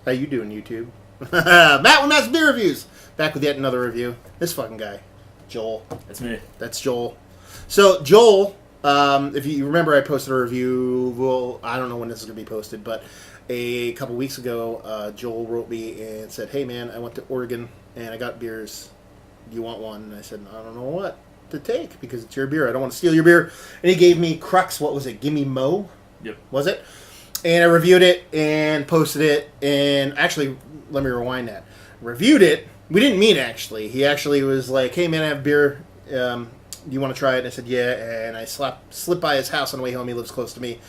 How you doing, YouTube? Matt with Matt's Beer Reviews. Back with yet another review. This fucking guy. Joel. That's me. That's Joel. So, Joel, if you remember, I posted a review. Well, I don't know when this is going to be posted, but a couple weeks ago, Joel wrote me and said, "Hey, man, I went to Oregon and I got beers. Do you want one?" And I said, "I don't know what to take because it's your beer. I don't want to steal your beer." And he gave me Crux. What was it? Gimme Mo? Yep. Was it? And I reviewed it and posted it. And actually, let me rewind that. Reviewed it. We didn't meet, actually. He actually was like, "Hey, man, I have beer. Do you want to try it?" And I said, "Yeah." And I slipped by his house on the way home. He lives close to me.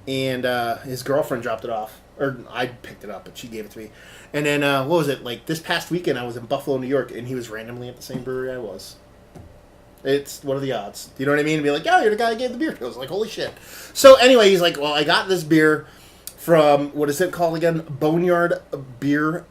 And his girlfriend dropped it off. Or I picked it up, but she gave it to me. And then, what was it? Like, this past weekend, I was in Buffalo, New York, and he was randomly at the same brewery I was. What are the odds? You know what I mean? And be like, "Oh, you're the guy who gave the beer." I was like, holy shit. So, anyway, he's like, "Well, I got this beer from," what is it called again? Boneyard Beer,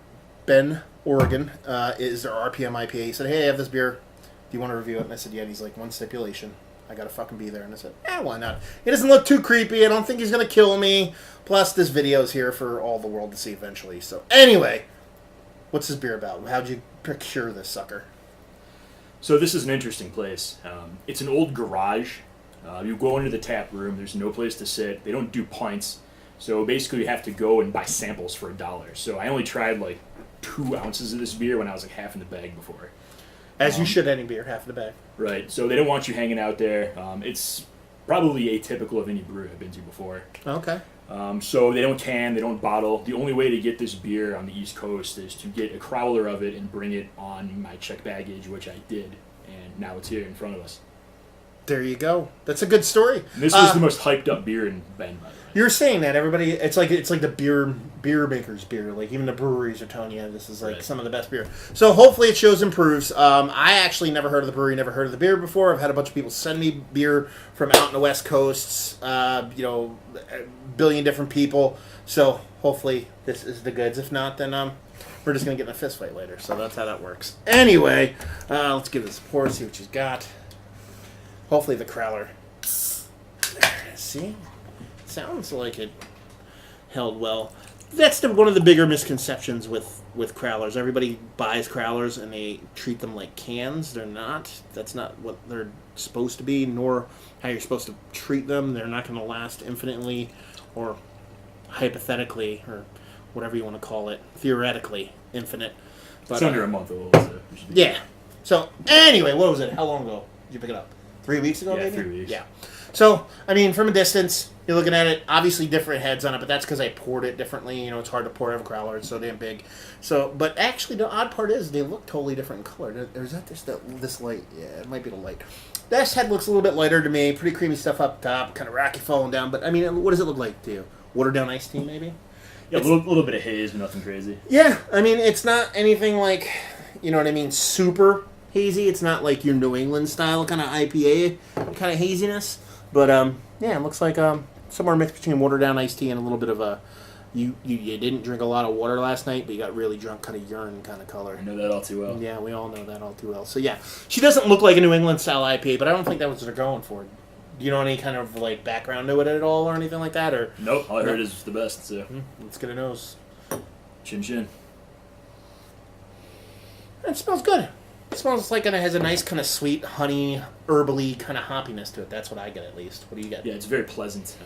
Bend, Oregon, is their RPM IPA. He said, "Hey, I have this beer. Do you want to review it?" And I said, "Yeah." And he's like, "One stipulation. I gotta fucking be there." And I said, "Why not? He doesn't look too creepy. I don't think he's gonna kill me. Plus, this video's here for all the world to see eventually." So, anyway, what's this beer about? How'd you procure this sucker? So this is an interesting place. It's an old garage. You go into the tap room. There's no place to sit. They don't do pints. So basically you have to go and buy samples for $1. So I only tried like 2 ounces of this beer when I was like half in the bag before. As you should any beer, half in the bag. Right. So they don't want you hanging out there. It's probably atypical of any brewery I've been to before. Okay. So they don't can, they don't bottle. The only way to get this beer on the East Coast is to get a crowler of it and bring it on my check baggage, which I did. And now it's here in front of us. There you go. That's a good story. And this is the most hyped up beer in Bend, by the way. You're saying that everybody, it's like the beer maker's beer. Like even the breweries are telling you this is like some of the best beer. So hopefully it shows improves. I actually never heard of the brewery, never heard of the beer before. I've had a bunch of people send me beer from out in the West Coast. A billion different people. So hopefully this is the goods. If not, then we're just gonna get in a fist fight later. So that's how that works. Anyway, let's give this a pour. See what she's got. Hopefully the crowler. See. Sounds like it held well. That's one of the bigger misconceptions with crowlers. Everybody buys crowlers and they treat them like cans. They're not. That's not what they're supposed to be, nor how you're supposed to treat them. They're not going to last infinitely or hypothetically or whatever you want to call it. Theoretically infinite. But, it's under a month old. So yeah. So anyway, what was it? How long ago did you pick it up? 3 weeks ago, maybe? 3 weeks. Yeah. So, I mean, from a distance, you're looking at it, obviously different heads on it, but that's because I poured it differently. You know, it's hard to pour out of a crowler. It's so damn big. So, but actually, the odd part is they look totally different in color. Or is that just this light? Yeah, it might be the light. This head looks a little bit lighter to me. Pretty creamy stuff up top, kind of rocky falling down. But, I mean, what does it look like to you? Watered down iced tea, maybe? Yeah, a little bit of haze, but nothing crazy. Yeah, I mean, it's not anything like, you know what I mean, super hazy. It's not like your New England style kind of IPA kind of haziness. But, yeah, it looks like somewhere mixed between watered down iced tea and a little bit of a... You didn't drink a lot of water last night, but you got really drunk, kind of urine kind of color. I know that all too well. Yeah, we all know that all too well. So, yeah, she doesn't look like a New England style IPA, but I don't think that was what they're going for. Do you know any kind of, like, background to it at all or anything like that? Or Nope, all I heard is the best, so... Let's get a nose. Chin chin. It smells good. It smells like it has a nice kind of sweet, honey, herbally kind of hoppiness to it. That's what I get, at least. What do you get? Yeah, it's very pleasant.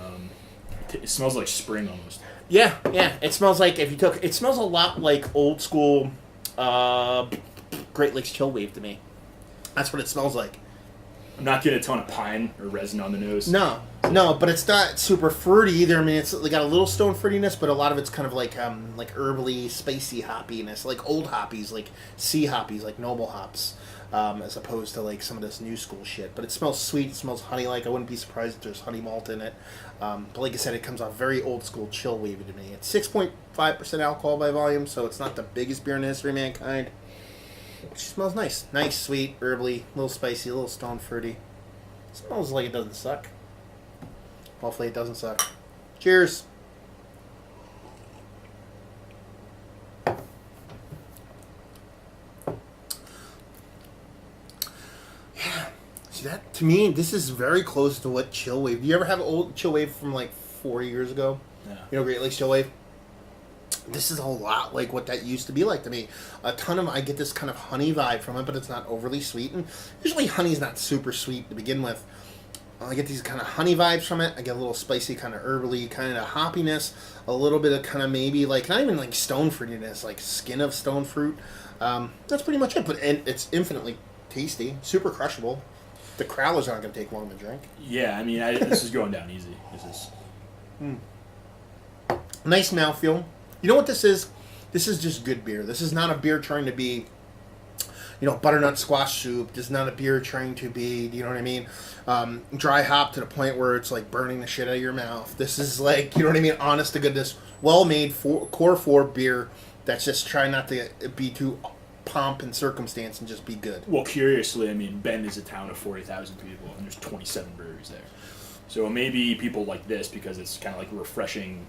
It smells like spring almost. Yeah. It smells like it smells a lot like old school Great Lakes Chill Wave to me. That's what it smells like. I'm not getting a ton of pine or resin on the nose. No, but it's not super fruity either. I mean, it's got a little stone fruitiness, but a lot of it's kind of like herbally, spacey hoppiness, like old hoppies, like sea hoppies, like noble hops, as opposed to like some of this new school shit. But it smells sweet. It smells honey-like. I wouldn't be surprised if there's honey malt in it. But like I said, it comes off very old school chill wavy to me. It's 6.5% alcohol by volume, so it's not the biggest beer in the history of mankind. It smells nice. Nice, sweet, herbally, a little spicy, a little stone fruity. It smells like it doesn't suck. Hopefully it doesn't suck. Cheers. Yeah. See that? To me, this is very close to what Chill Wave. Do you ever have an old Chill Wave from like 4 years ago? Yeah. You know Great Lakes Chill Wave? This is a lot like what that used to be like to me. I get this kind of honey vibe from it, but it's not overly sweet. And usually honey's not super sweet to begin with. I get these kind of honey vibes from it. I get a little spicy, kind of herbally, kind of hoppiness. A little bit of kind of maybe like, not even like stone fruitiness, like skin of stone fruit. That's pretty much it. But it's infinitely tasty, super crushable. The Crowlers aren't going to take long to drink. Yeah, I mean, this is going down easy. This is nice mouthfeel. You know what this is? This is just good beer. This is not a beer trying to be, butternut squash soup. This is not a beer trying to be, you know what I mean, dry hop to the point where it's like burning the shit out of your mouth. This is like, you know what I mean, honest to goodness, well-made core 4 beer that's just trying not to be too pomp and circumstance and just be good. Well, curiously, I mean, Bend is a town of 40,000 people, and there's 27 breweries there. So maybe people like this because it's kind of like a refreshing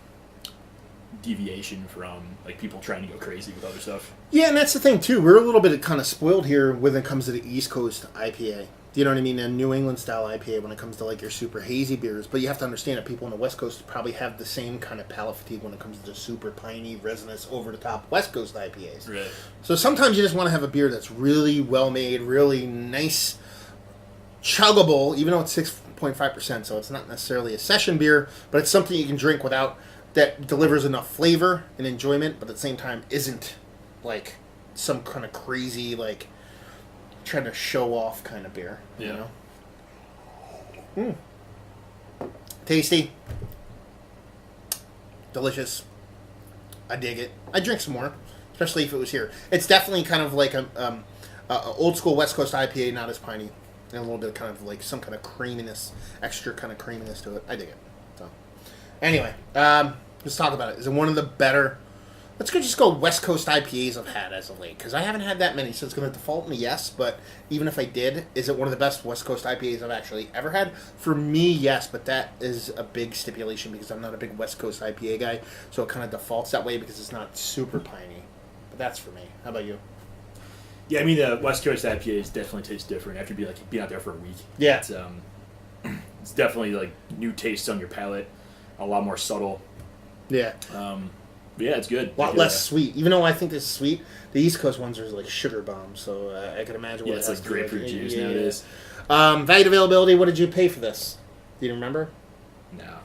deviation from like people trying to go crazy with other stuff. Yeah, and that's the thing too. We're a little bit kind of spoiled here when it comes to the East Coast IPA. You know what I mean? And New England style IPA when it comes to like your super hazy beers. But you have to understand that people on the West Coast probably have the same kind of palate fatigue when it comes to the super piney, resinous, over the top West Coast IPAs. Right. So sometimes you just want to have a beer that's really well made, really nice, chuggable, even though it's 6.5%. So it's not necessarily a session beer, but it's something you can drink without. That delivers enough flavor and enjoyment, but at the same time isn't like some kind of crazy, like trying to show off kind of beer. Yeah. You know? Tasty. Delicious. I dig it. I'd drink some more, especially if it was here. It's definitely kind of like a old school West Coast IPA, not as piney. And a little bit of kind of like some kind of creaminess, extra kind of creaminess to it. I dig it. So, anyway, let's talk about it. Is it one of the better? Let's just go West Coast IPAs I've had as of late, because I haven't had that many, so it's going to default me yes. But even if I did, is it one of the best West Coast IPAs I've actually ever had? For me, yes, but that is a big stipulation because I'm not a big West Coast IPA guy, so it kind of defaults that way because it's not super piney. But that's for me. How about you? Yeah, I mean the West Coast IPAs definitely taste different after being out there for a week. Yeah, it's definitely like new tastes on your palate, a lot more subtle. Yeah. Yeah, it's good. A lot less sweet. Even though I think it's sweet, the East Coast ones are like sugar bombs, so I can imagine what it's like grapefruit juice nowadays. Value availability, what did you pay for this? Do you remember? No.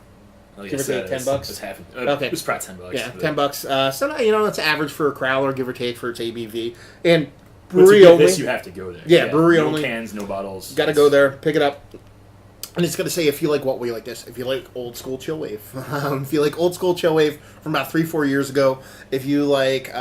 Like give or take $10. It's half. Okay. It was probably $10. Yeah, $10. So it's average for a Crowler, give or take for its ABV. And brewery only. This you have to go there. Yeah, brewery no only. No cans, no bottles. Got to go there, pick it up. And it's going to say if you like what we like this, if you like old school chill wave, if you like old school chill wave from about 3-4 years ago, if you like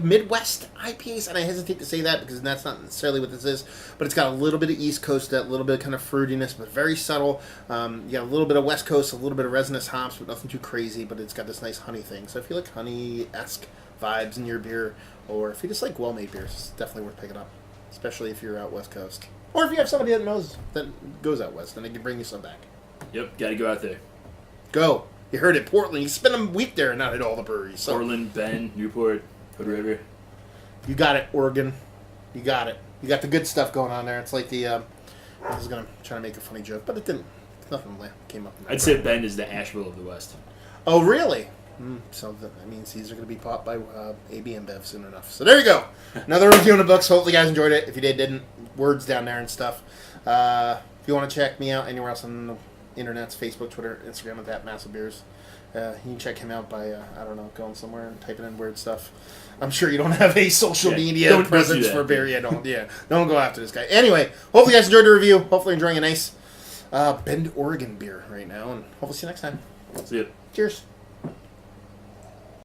Midwest IPAs, and I hesitate to say that because that's not necessarily what this is, but it's got a little bit of East Coast, that little bit of kind of fruitiness, but very subtle. You got a little bit of West Coast, a little bit of resinous hops, but nothing too crazy. But it's got this nice honey thing. So if you like honey-esque vibes in your beer, or if you just like well-made beers, it's definitely worth picking up, especially if you're out West Coast. Or if you have somebody that goes out west, then they can bring you some back. Yep, got to go out there. Go. You heard it, Portland. You spend a week there and not at all the breweries. So. Portland, Bend, Newport, Hood River. You got it, Oregon. You got it. You got the good stuff going on there. It's like the... I was going to try to make a funny joke, but it didn't. Nothing came up. I'd say Bend is the Asheville of the West. Oh, really? So that means these are going to be bought by AB InBev soon enough. So there you go. Another review in the books. Hopefully you guys enjoyed it. If you didn't, words down there and stuff. If you want to check me out anywhere else on the internets, Facebook, Twitter, Instagram at Massive Beers. You can check him out by, going somewhere and typing in weird stuff. I'm sure you don't have a social media presence for beer. Yeah, don't go after this guy. Anyway, hopefully you guys enjoyed the review. Hopefully enjoying a nice Bend, Oregon beer right now. And hopefully see you next time. See ya. Cheers.